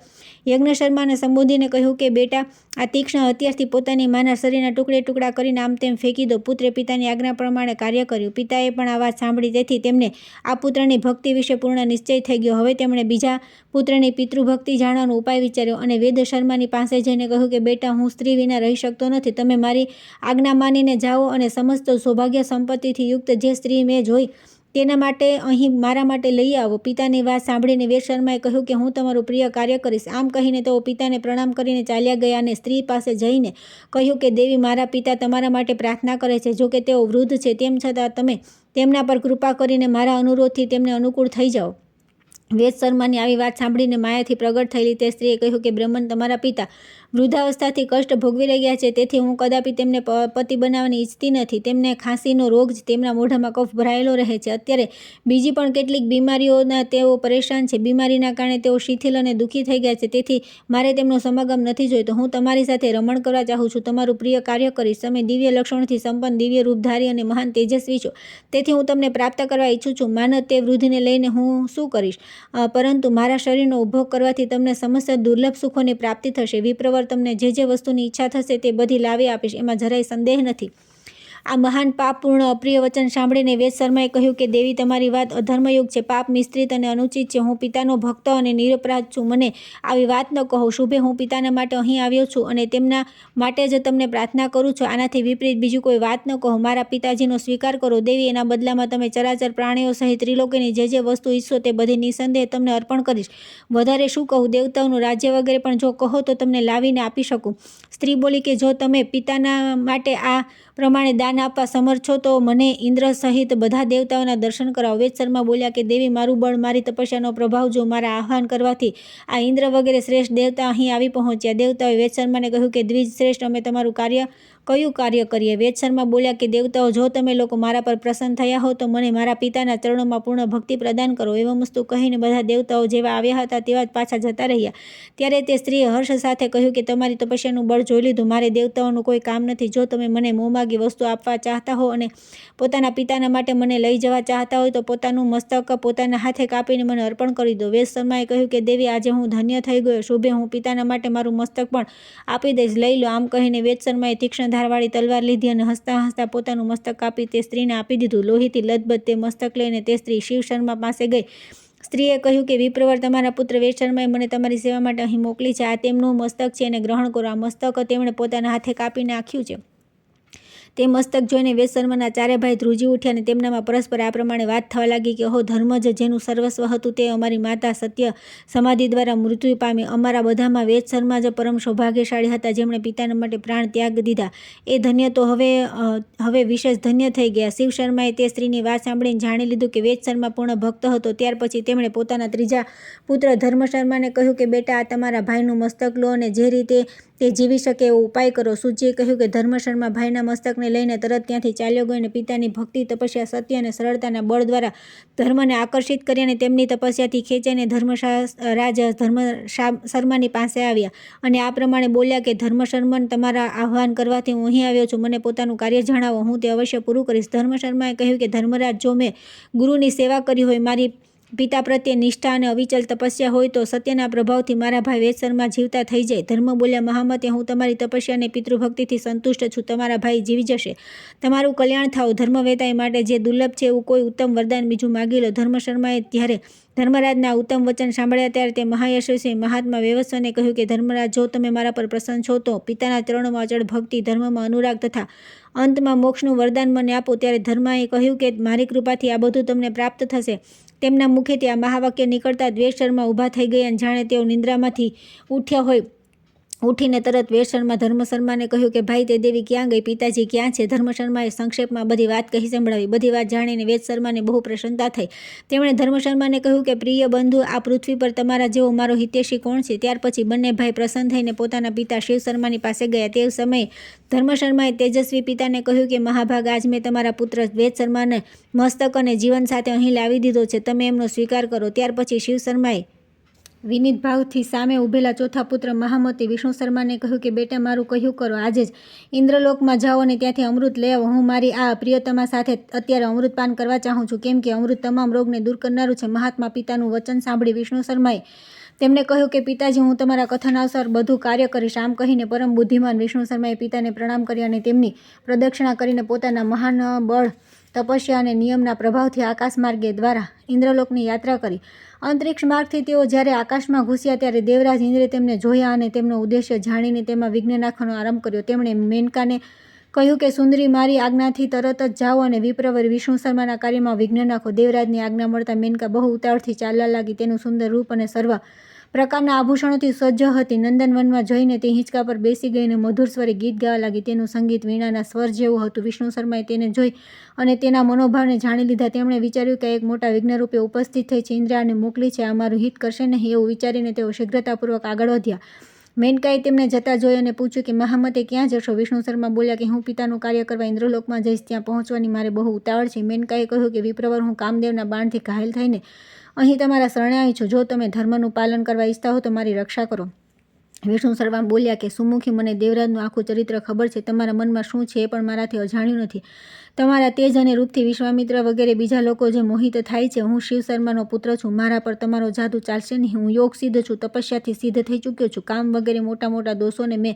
યજ્ઞ શર્માને સંબોધીને કહ્યું કે બેટા, આ તીક્ષ્ણ હથિયારથી પોતાની માના શરીરના ટુકડે ટુકડા કરીને આમ તેમ ફેંકી દો. પુત્રે પિતાની આજ્ઞા પ્રમાણે કાર્ય કર્યું. પિતાએ પણ આ વાત સાંભળી. તેથી તેમને આ પુત્રની ભક્તિ વિશે પૂર્ણ નિશ્ચય થઈ ગયો. હવે તેમણે બીજા પુત્રની પિતૃભક્તિ જાણવાનો ઉપાય વિચાર્યો અને વેદ શર્માની પાસે જઈને કહ્યું કે બેટા, હું સ્ત્રી વિના રહી શકતો નથી. તમે મારી આજ્ઞા માનીને જાઓ અને સમસ્ત સૌભાગ્ય સંપત્તિથી યુક્ત જે સ્ત્રી મેં જોઈ તેના માટે અહીં મારા માટે લઈ આવો. પિતાની વાત સાંભળીને વેદ શર્માએ કહ્યું કે હું તમારું પ્રિય કાર્ય કરીશ. આમ કહીને તેઓ પિતાને પ્રણામ કરીને ચાલ્યા ગયા અને સ્ત્રી પાસે જઈને કહ્યું કે દેવી, મારા પિતા તમારા માટે પ્રાર્થના કરે છે. જો કે તેઓ વૃદ્ધ છે, તેમ છતાં તમે તેમના પર કૃપા કરીને મારા અનુરોધથી તેમને અનુકૂળ થઈ જાઓ. વેદ શર્માની આવી વાત સાંભળીને માયાથી પ્રગટ થયેલી તે સ્ત્રીએ કહ્યું કે બ્રહ્મન, તમારા પિતા વૃદ્ધાવસ્થાથી કષ્ટ ભોગવી રહ્યા છે. તેથી હું કદાપી તેમને પતિ બનાવવાની ઈચ્છતી નથી. તેમને ખાંસીનો રોગ જ તેમના મોઢામાં કફ ભરાયેલો રહે છે. અત્યારે બીજી પણ કેટલીક બીમારીઓના તેઓ પરેશાન છે. બીમારીના કારણે તેઓ શિથિલ અને દુઃખી થઈ ગયા છે. તેથી મારે તેમનો સમાગમ નથી જોઈતો. હું તમારી સાથે રમણ કરવા ચાહું છું. તમારું પ્રિય કાર્ય કરીશ. તમે દિવ્ય લક્ષણોથી સંપન્ન, દિવ્ય રૂપધારી અને મહાન તેજસ્વી છો. તેથી હું તમને પ્રાપ્ત કરવા ઈચ્છું છું. માનદ તે વૃદ્ધને લઈને હું શું કરીશ? પરંતુ મારા શરીરનો ઉપભોગ કરવાથી તમને સમસ્ત દુર્લભ સુખોની પ્રાપ્તિ થશે. વિપ્રવર તમને જે વસ્તુની ઈચ્છા થશે તે બધી લાવી આપીશ. એમાં જરાય સંદેહ નથી. આ મહાન પાપપૂર્ણ અપ્રિય વચન સાંભળીને વેદ શર્માએ કહ્યું કે દેવી, તમારી વાત અધર્મયુક્ત છે, પાપ મિશ્રિત અને અનુચિત છે. હું પિતાનો ભક્ત અને નિરપરાધ છું. મને આવી વાત ન કહો. શુભે હું પિતાના માટે અહીં આવ્યો છું અને તેમના માટે જ તમને પ્રાર્થના કરું છું. આનાથી વિપરીત બીજું કોઈ વાત ન કહો. મારા પિતાજીનો સ્વીકાર કરો દેવી. એના બદલામાં તમે ચરાચર પ્રાણીઓ સહિત ત્રિલોકીની જે વસ્તુ ઈચ્છો તે બધી નિસંદેહ તમને અર્પણ કરીશ. વધારે શું કહું? દેવતાઓનું રાજ્ય વગેરે પણ જો કહો તો તમને લાવીને આપી શકું. સ્ત્રી બોલી કે જો તમે પિતાના માટે આ પ્રમાણે દાન આપવા સમર્થ છો તો મને ઇન્દ્ર સહિત બધા દેવતાઓના દર્શન કરાવો. વેદ શર્મા બોલ્યા કે દેવી, મારું બળ, મારી તપસ્યાનો પ્રભાવ જો મારા આહ્વાન કરવાથી આ ઇન્દ્ર વગેરે શ્રેષ્ઠ દેવતા અહીં આવી પહોંચ્યા. દેવતાઓએ વેદ શર્માને કહ્યું કે દ્વિજ શ્રેષ્ઠ, અમે તમારું કયું કાર્ય કરીએ? વેદ શર્મા બોલ્યા કે દેવતાઓ, જો તમે લોકો મારા પર પ્રસન્ન થયા હો તો મને મારા પિતાના ચરણોમાં પૂર્ણ ભક્તિ પ્રદાન કરો. એવમ વસ્તુ કહીને બધા દેવતાઓ જેવા આવ્યા હતા તેવા જ પાછા જતા રહ્યા. ત્યારે તે સ્ત્રીએ હર્ષ સાથે કહ્યું કે તમારી તપસ્યાનું બળ જોઈ લીધું. મારે દેવતાઓનું કોઈ કામ નથી. જો તમે મને મોંમાગી વસ્તુ આપવા ચાહતા હો અને પોતાના પિતાના માટે મને લઈ જવા ચાહતા હોય તો પોતાનું મસ્તક પોતાના હાથે કાપીને મને અર્પણ કરી દો. વેદ શર્માએ કહ્યું કે દેવી, આજે હું ધન્ય થઈ ગયો. શુભે હું પિતાના માટે મારું મસ્તક પણ આપી દઈશ. લઈ લો. આમ કહીને વેદ શર્માએ તીક્ષ્ણ ધારવાળી તલવાર લીધી અને હસતા હસતા પોતાનું મસ્તક કાપી તે સ્ત્રીને આપી દીધું. લોહીથી લથબથ તે મસ્તક લઈને તે સ્ત્રી શિવ શર્મા પાસે ગઈ. સ્ત્રીએ કહ્યું કે વિપ્રવર, તમારા પુત્ર વેદ શર્માએ મને તમારી સેવા માટે અહીં મોકલી છે. આ તેમનું મસ્તક છે, એને ગ્રહણ કરો. આ મસ્તક તેમણે પોતાના હાથે કાપી નાખ્યું છે. તે મસ્તક જોઈને વેદ શર્માના ચારે ભાઈ ધ્રુજી ઉઠ્યા અને તેમનામાં પરસ્પર આ પ્રમાણે વાત થવા લાગી કે ઓહો, ધર્મ જ જેનું સર્વસ્વ હતું તે અમારી માતા સત્ય સમાધિ દ્વારા મૃત્યુ પામી. અમારા બધામાં વેદ શર્મા જ પરમ સૌભાગ્યશાળી હતા જેમણે પિતાના માટે પ્રાણ ત્યાગ દીધા. એ ધન્ય તો હવે વિશેષ ધન્ય થઈ ગયા. શિવ શર્માએ તે સ્ત્રીની વાત સાંભળીને જાણી લીધું કે વેદ શર્મા પૂર્ણ ભક્ત હતો. ત્યાર પછી તેમણે પોતાના ત્રીજા પુત્ર ધર્મ શર્માને કહ્યું કે બેટા, આ તમારા ભાઈનું મસ્તક લો અને જે રીતે તે જીવી શકે એવો ઉપાય કરો. સૂજીએ કહ્યું કે ધર્મ શર્મા ભાઈના મસ્તકને લઈને તરત ત્યાંથી ચાલ્યો ગયો અને પિતાની ભક્તિ, તપસ્યા, સત્ય અને સરળતાના બળ દ્વારા ધર્મને આકર્ષિત કરી અને તેમની તપસ્યાથી ખેંચાઈને રાજ ધર્મ શર્માની પાસે આવ્યા અને આ પ્રમાણે બોલ્યા કે ધર્મ શર્મન, તમારા આહ્વાન કરવાથી હું અહીં આવ્યો છું. મને પોતાનું કાર્ય જણાવો. હું તે અવશ્ય પૂરું કરીશ. ધર્મ શર્માએ કહ્યું કે ધર્મરાજ, જો મેં ગુરુની સેવા કરી હોય, મારી પિતા પ્રત્યે નિષ્ઠા અને અવિચલ તપસ્યા હોય તો સત્યના પ્રભાવથી મારા ભાઈ વેદ શર્મા જીવતા થઈ જાય. ધર્મ બોલ્યા, મહામતે, હું તમારી તપસ્યા અને પિતૃભક્તિથી સંતુષ્ટ છું. તમારા ભાઈ જીવી જશે. તમારું કલ્યાણ થાવ. ધર્મ વેતાઈ માટે જે દુર્લભ છે એવું કોઈ ઉત્તમ વરદાન બીજું માગી લો. ધર્મ શર્માએ ત્યારે ધર્મરાજના ઉત્તમ વચન સાંભળ્યા ત્યારે તે મહાયશસ્વી મહાત્મા વેવસ્વને કહ્યું કે ધર્મરાજ, જો તમે મારા પર પ્રસન્ન છો તો પિતાના ચરણોમાં અચળ ભક્તિ, ધર્મમાં અનુરાગ તથા અંતમાં મોક્ષનું વરદાન મને આપો. ત્યારે ધર્માએ કહ્યું કે મારી કૃપાથી આ બધું તમને પ્રાપ્ત થશે. તેમના મુખેથી આ મહાવાક્ય નીકળતા જ વેદ શર્મા ઊભા થઈ ગયા અને જાણે તેઓ નિંદ્રામાંથી ઉઠ્યા હોય. ઉઠીને તરત વેદ શર્મા ધર્મ શર્માને કહ્યું કે ભાઈ, તે દેવી ક્યાં ગઈ? પિતાજી ક્યાં છે? ધર્મ શર્માએ સંક્ષેપમાં બધી વાત કહી સંભળાવી. બધી વાત જાણીને વેદ શર્માને બહુ પ્રસન્નતા થઈ. તેમણે ધર્મ શર્માને કહ્યું કે પ્રિય બંધુ, આ પૃથ્વી પર તમારા જેવો મારો હિતેશી કોણ છે? ત્યાર પછી બંને ભાઈ પ્રસન્ન થઈને પોતાના પિતા શિવ શર્માની પાસે ગયા. તે સમયે ધર્મ શર્માએ તેજસ્વી પિતાને કહ્યું કે મહાભાગ, આજ મેં તમારા પુત્ર વેદ શર્માને મસ્તક અને જીવન સાથે અહીં લાવી દીધો છે. તમે એમનો સ્વીકાર કરો. ત્યાર પછી શિવ શર્માએ વિનીત ભાવથી સામે ઊભેલા ચોથા પુત્ર મહામતી વિષ્ણુ શર્માને કહ્યું કે બેટા, મારું કહ્યું કરો. આજે જ ઇન્દ્રલોકમાં જાઓ અને ત્યાંથી અમૃત લઈ આવો. હું મારી આ પ્રિયતમા સાથે અત્યારે અમૃતપાન કરવા ચાહું છું, કેમ કે અમૃત તમામ રોગને દૂર કરનારું છે. મહાત્મા પિતાનું વચન સાંભળી વિષ્ણુ શર્માએ તેમને કહ્યું કે પિતાજી, હું તમારા કથનાનુસાર બધું કાર્ય કરીશ. આમ કહીને પરમ બુદ્ધિમાન વિષ્ણુ શર્માએ પિતાને પ્રણામ કર્યા અને તેમની પ્રદક્ષિણા કરીને પોતાના મહાન બળ, તપસ્યા અને નિયમના પ્રભાવથી આકાશ માર્ગે દ્વારા ઇન્દ્રલોકની યાત્રા કરી. અંતરિક્ષ માર્ગથી તેઓ જ્યારે આકાશમાં ઘૂસ્યા ત્યારે દેવરાજ ઇન્દ્રે તેમને જોયા અને તેમનો ઉદ્દેશ્ય જાણીને તેમાં વિઘ્ન નાખવાનો આરંભ કર્યો. તેમણે મેનકાને કહ્યું કે સુંદરી, મારી આજ્ઞાથી તરત જ જાઓ અને વિપ્રવર વિષ્ણુ શર્માના કાર્યમાં વિઘ્ન નાખો. દેવરાજની આજ્ઞા મળતા મેનકા બહુ ઉતાવળથી ચાલવા લાગી. તેનું સુંદર રૂપ અને સર્વ પ્રકારના આભૂષણોથી સજ્જ હતી. નંદનવનમાં જઈને તે હિંચકા પર બેસી ગઈને મધુર સ્વરે ગીત ગાવા લાગી. તેનું સંગીત વીણાના સ્વર જેવું હતું. વિષ્ણુ શર્માએ તેને જોઈ અને તેના મનોભાવને જાણી લીધા. તેમણે વિચાર્યું કે એક મોટા વિઘ્નરૂપે ઉપસ્થિત થઈ છે. ઇન્દ્ર આને મોકલી છે, આ મારું હિત કરશે નહીં. એવું વિચારીને તેઓ શીઘ્રતાપૂર્વક આગળ વધ્યા. મેનકાએ તેમને જતા જોઈ અને પૂછ્યું કે મહામતે, ક્યાં જશો? વિષ્ણુ શર્મા બોલ્યા કે હું પિતાનું કાર્ય કરવા ઇન્દ્રલોકમાં જઈશ. ત્યાં પહોંચવાની મારે બહુ ઉતાવળ છે. મેનકાએ કહ્યું કે વિપ્રવર, હું કામદેવના બાણથી ઘાયલ થઈને અહીં તમારા શરણે આવી છું. જો તમે ધર્મનું પાલન કરવા ઈચ્છતા હો તો મારી રક્ષા કરો. વિષ્ણુ શર્મા બોલ્યા કે સુમુખી, મને દેવરાજનું આખું ચરિત્ર ખબર છે. તમારા મનમાં શું છે એ પણ મારાથી અજાણ્યું નથી. તમારા તેજ અને રૂપથી વિશ્વામિત્ર વગેરે બીજા લોકો જે મોહિત થાય છે. હું શિવ શર્માનો પુત્ર છું. મારા પર તમારો જાદુ ચાલશે નહીં. હું યોગ સિદ્ધ છું, તપસ્યાથી સિદ્ધ થઈ ચૂક્યો છું. કામ વગેરે મોટા મોટા દોષોને મેં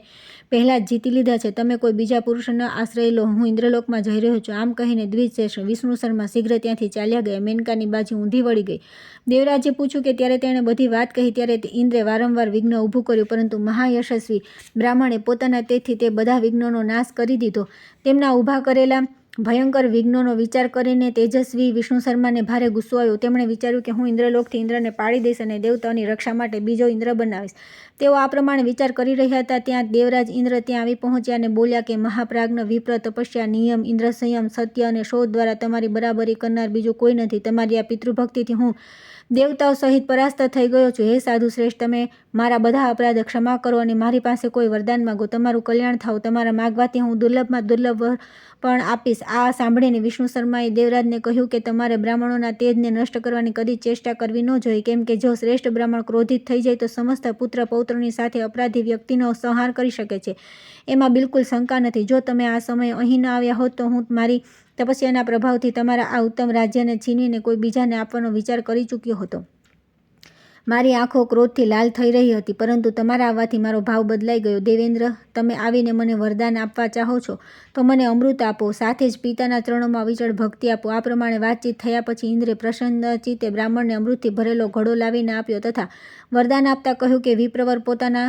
પહેલાં જ જીતી લીધા છે. તમે કોઈ બીજા પુરુષનો આશ્રય લો. હું ઇન્દ્રલોકમાં જઈ રહ્યો છું. આમ કહીને દ્વિજેશ વિષ્ણુ શર્મા શીઘ્ર ત્યાંથી ચાલ્યા ગયા. મેનકાની બાજી ઊંધી વળી ગઈ. દેવરાજે પૂછ્યું કે ત્યારે તેણે બધી વાત કહી. ત્યારે ઇન્દ્રે વારંવાર વિઘ્ન ઊભું કર્યું, પરંતુ મહાયશસ્વી બ્રાહ્મણે પોતાના તેજથી તે બધા વિઘ્નોનો નાશ કરી દીધો. તેમના ઊભા કરેલા ભયંકર વિઘ્નોનો વિચાર કરીને તેજસ્વી વિષ્ણુ શર્માને ભારે ગુસ્સો આવ્યો. તેમણે વિચાર્યું કે હું ઇન્દ્રલોકથી ઇન્દ્રને પાડી દઈશ અને દેવતાઓની રક્ષા માટે બીજો ઇન્દ્ર બનાવીશ. તેઓ આ પ્રમાણે વિચાર કરી રહ્યા હતા. ત્યાં દેવરાજ ઇન્દ્ર ત્યાં આવી પહોંચ્યા અને બોલ્યા કે મહાપ્રાજ્ઞ વિપ્ર, તપસ્યા, નિયમ, ઇન્દ્ર સંયમ, સત્ય અને શોધ દ્વારા તમારી બરાબરી કરનાર બીજું કોઈ નથી. તમારી આ પિતૃભક્તિથી હું દેવતાઓ સહિત પરાસ્ત થઈ ગયો છું. હે સાધુ શ્રેષ્ઠ, તમે મારા બધા અપરાધ ક્ષમા કરો અને મારી પાસે કોઈ વરદાન માગો. તમારું કલ્યાણ થાવ. તમારા માગવાથી હું દુર્લભમાં દુર્લભ પણ આપીશ. આ સાંભળીને વિષ્ણુ શર્માએ દેવરાજને કહ્યું કે તમારે બ્રાહ્મણોના તેજને નષ્ટ કરવાની કદી ચેષ્ટા કરવી ન જોઈએ, કેમ કે જો શ્રેષ્ઠ બ્રાહ્મણ ક્રોધિત થઈ જાય તો સમસ્ત પુત્ર પૌત્રની સાથે અપરાધી વ્યક્તિનો સંહાર કરી શકે છે. એમાં બિલકુલ શંકા નથી. જો તમે આ સમયે અહીં ન આવ્યા હોત તો હું મારી તપસ્યાના પ્રભાવથી તમારા આ ઉત્તમ રાજ્યને છીનવીને કોઈ બીજાને આપવાનો વિચાર કરી ચૂક્યો હતો. મારી આંખો ક્રોધથી લાલ થઈ રહી હતી, પરંતુ તમારા આવવાથી મારો ભાવ બદલાઈ ગયો. દેવેન્દ્ર, તમે આવીને મને વરદાન આપવા ચાહો છો તો મને અમૃત આપો, સાથે જ પિતાના ચરણોમાં અવિચળ ભક્તિ આપો. આ પ્રમાણે વાતચીત થયા પછી ઇન્દ્રે પ્રસન્ન ચિત્તે બ્રાહ્મણને અમૃતથી ભરેલો ઘડો લાવીને આપ્યો તથા વરદાન આપતા કહ્યું કે વિપ્રવર, પોતાના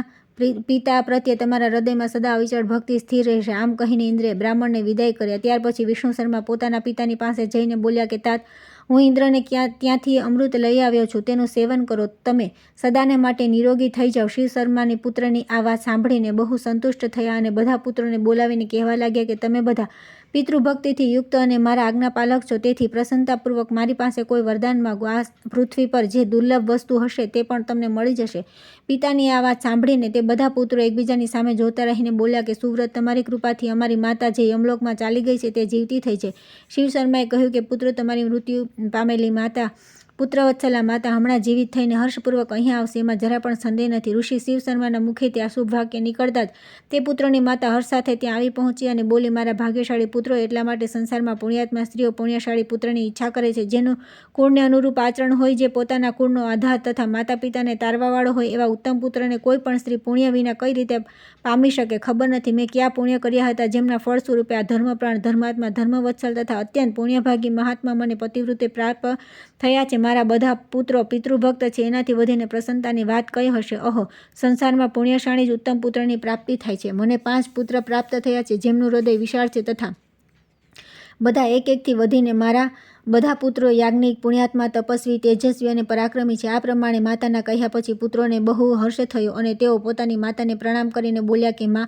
પિતા પ્રત્યે તમારા હૃદયમાં સદા અવિચળ ભક્તિ સ્થિર રહેશે. આમ કહીને ઇન્દ્રે બ્રાહ્મણને વિદાય કર્યા. ત્યાર પછી વિષ્ણુ શર્મા પોતાના પિતાની પાસે જઈને બોલ્યા કે તાત, હું ઇન્દ્રને ત્યાંથી અમૃત લઈ આવ્યો છું. તેનું સેવન કરો. તમે સદાને માટે નિરોગી થઈ જાઓ. શિવ શર્માની પુત્રની આ વાત સાંભળીને બહુ સંતુષ્ટ થયા અને બધા પુત્રોને બોલાવીને કહેવા લાગ્યા કે તમે બધા પિતૃભક્તિથી યુક્ત અને મારા આજ્ઞાપાલક છો. તેથી પ્રસન્નતાપૂર્વક મારી પાસે કોઈ વરદાન માગો. આ પૃથ્વી પર જે દુર્લભ વસ્તુ હશે તે પણ તમને મળી જશે. પિતાની આ વાત સાંભળીને તે બધા પુત્રો એકબીજાની સામે જોતા રહીને બોલ્યા કે સુવ્રત, તમારી કૃપાથી અમારી માતા જે યમલોકમાં ચાલી ગઈ છે તે જીવતી થઈ છે. શિવ શર્માએ કહ્યું કે પુત્ર, તમારી મૃત્યુ પામેલી માતા પુત્રવત્સલા માતા હમણાં જીવિત થઈને હર્ષપૂર્વક અહીંયા આવશે, એમાં જરા પણ સંદેહ નથી. ઋષિ શિવ શર્માના મુખેથી આ શુભ વાક્ય નીકળતા જ તે પુત્રની માતા હર્ષ સાથે ત્યાં આવી પહોંચી અને બોલી, મારા ભાગ્યશાળી પુત્રો એટલા માટે સંસારમાં પુણ્યાત્મા સ્ત્રીઓ પુણ્યશાળી પુત્રની ઈચ્છા કરે છે, જેનું કુળને અનુરૂપ આચરણ હોય, જે પોતાના કુળનો આધાર તથા માતા પિતાને તારવાવાળો હોય. એવા ઉત્તમ પુત્રને કોઈ પણ સ્ત્રી પુણ્ય વિના કઈ રીતે પામી શકે? ખબર નથી મેં ક્યાં પુણ્ય કર્યા હતા, જેમના ફળ સ્વરૂપે આ ધર્મપ્રાણ, ધર્માત્મા, ધર્મવત્સલ તથા અત્યંત પુણ્યભાગી મહાત્મા મને પતિવૃત્તિ પ્રાપ્ત થયા છે. મારા બધા પુત્રો પિતૃભક્ત છે, એનાથી વધીને પ્રસન્નતાની વાત કઈ હશે? અહો, સંસારમાં પુણ્યશાળી જ ઉત્તમ પુત્રની પ્રાપ્તિ થાય છે. મને 5 પુત્ર પ્રાપ્ત થયા છે, જેમનું હૃદય વિશાળ છે તથા બધા એક એકથી વધીને મારા બધા પુત્રો યાજ્ઞિક, પુણ્યાત્મા, તપસ્વી, તેજસ્વી અને પરાક્રમી છે. આ પ્રમાણે માતાના કહ્યા પછી પુત્રોને બહુ હર્ષ થયો અને તેઓ પોતાની માતાને પ્રણામ કરીને બોલ્યા કે માં,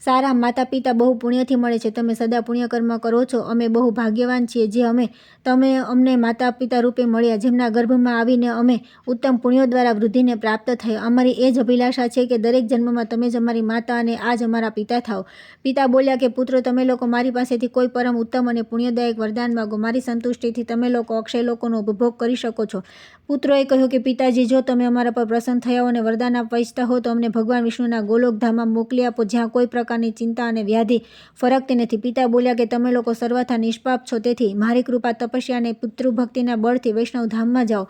સારા માતા પિતા બહુ પુણ્યથી મળે છે. તમે સદા પુણ્યકર્મ કરો છો. અમે બહુ ભાગ્યવાન છીએ જે તમે અમને માતા પિતા રૂપે મળ્યા, જેમના ગર્ભમાં આવીને અમે ઉત્તમ પુણ્યો દ્વારા વૃદ્ધિને પ્રાપ્ત થયા. અમારી એ જ અભિલાષા છે કે દરેક જન્મમાં તમે જ અમારી માતા અને આજ અમારા પિતા થાઓ. પિતા બોલ્યા કે પુત્રો, તમે લોકો મારી પાસેથી કોઈ પરમ ઉત્તમ અને પુણ્યદાયક વરદાન માગો. મારી સંતુષ્ટિથી તમે લોકો અક્ષય લોકોનો ઉપભોગ કરી શકો છો. પુત્રોએ કહ્યું કે પિતાજી, જો તમે અમારા પર પ્રસન્ન થયા હો અને વરદાન આપવા ઈચ્છતા હો તો અમને ભગવાન વિષ્ણુના ગોલોકધામમાં મોકલી આપો, જ્યાં કોઈ પ્રકારની ચિંતા અને વ્યાધિ ફરકતી નથી. પિતા બોલ્યા કે તમે લોકો સર્વથા નિષ્પાપ છો, તેથી મારી કૃપા, તપસ્યા અને પિતૃભક્તિના બળથી વૈષ્ણવ ધામમાં જાઓ.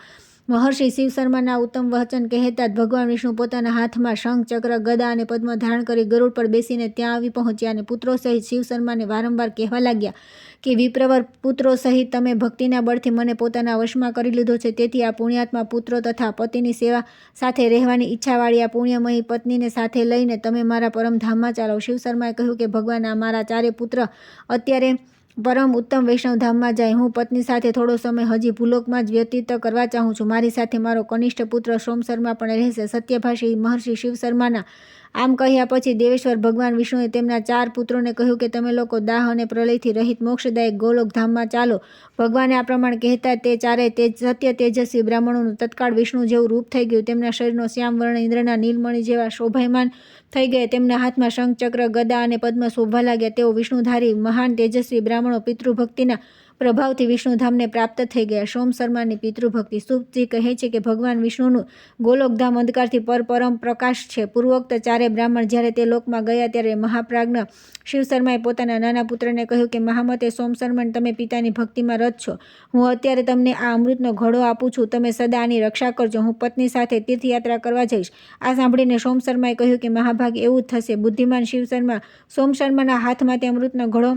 મહર્ષિ શિવ શર્માના ઉત્તમ વચન કહેતા જ ભગવાન વિષ્ણુ પોતાના હાથમાં શંખ, ચક્ર, ગદા અને પદ્મ ધારણ કરી ગરુડ પર બેસીને ત્યાં આવી પહોંચ્યા અને પુત્રો સહિત શિવ શર્માને વારંવાર કહેવા લાગ્યા કે વિપ્રવર પુત્રો સહિત તમે ભક્તિના બળથી મને પોતાના વશમાં કરી લીધો છે. તેથી આ પુણ્યાત્મા પુત્રો તથા પતિની સેવા સાથે રહેવાની ઈચ્છાવાળી આ પુણ્યમયી પત્નીને સાથે લઈને તમે મારા પરમધામમાં ચાલો. શિવ શર્માએ કહ્યું કે ભગવાન, આ મારા 4 પુત્ર અત્યારે પરમ ઉત્તમ વૈષ્ણવધામમાં જાય. હું પત્ની સાથે થોડો સમય હજી ભૂલોકમાં જ વ્યતીત કરવા ચાહું છું. મારી સાથે મારો કનિષ્ઠ પુત્ર સોમ શર્મા પણ રહેશે. સત્યભાષી મહર્ષિ શિવ શર્માના આમ કહ્યા પછી દેવેશ્વર ભગવાન વિષ્ણુએ તેમના 4 પુત્રોને કહ્યું કે તમે લોકો દાહ અને પ્રલયથી રહિત મોક્ષદાયક ગોલોક ધામમાં ચાલો. ભગવાને આ પ્રમાણે કહેતા તે 4 સત્ય તેજસ્વી બ્રાહ્મણોનું તત્કાળ વિષ્ણુ જેવું રૂપ થઈ ગયું. તેમના શરીરનો શ્યામ વર્ણ ઇન્દ્રના નીલમણિ જેવા શોભાયમાન થઈ ગયા. તેમના હાથમાં શંખ, ચક્ર, ગદા અને પદ્મ શોભવા લાગ્યા. તેઓ વિષ્ણુધારી મહાન તેજસ્વી બ્રાહ્મણો પિતૃભક્તિના પ્રભાવથી વિષ્ણુધામને પ્રાપ્ત થઈ ગયા. સોમ શર્માની પિતૃભક્તિ. સુતજી કહે છે કે ભગવાન વિષ્ણુનું ગોલોકધામ અંધકારથી પરમ પ્રકાશ છે. પૂર્વોક્ત 4 બ્રાહ્મણ જ્યારે તે લોકમાં ગયા ત્યારે મહાપ્રાજ્ઞ શિવ શર્માએ પોતાના નાના પુત્રને કહ્યું કે મહામતે સોમ શર્મા, તમે પિતાની ભક્તિમાં રત છો. હું અત્યારે તમને આ અમૃતનો ઘડો આપું છું. તમે સદા આની રક્ષા કરજો. હું પત્ની સાથે તીર્થયાત્રા કરવા જઈશ. આ સાંભળીને સોમ શર્માએ કહ્યું કે મહાભાગ એવું જ થશે. બુદ્ધિમાન શિવ શર્મા સોમ શર્માના હાથમાં તે અમૃતનો ઘડો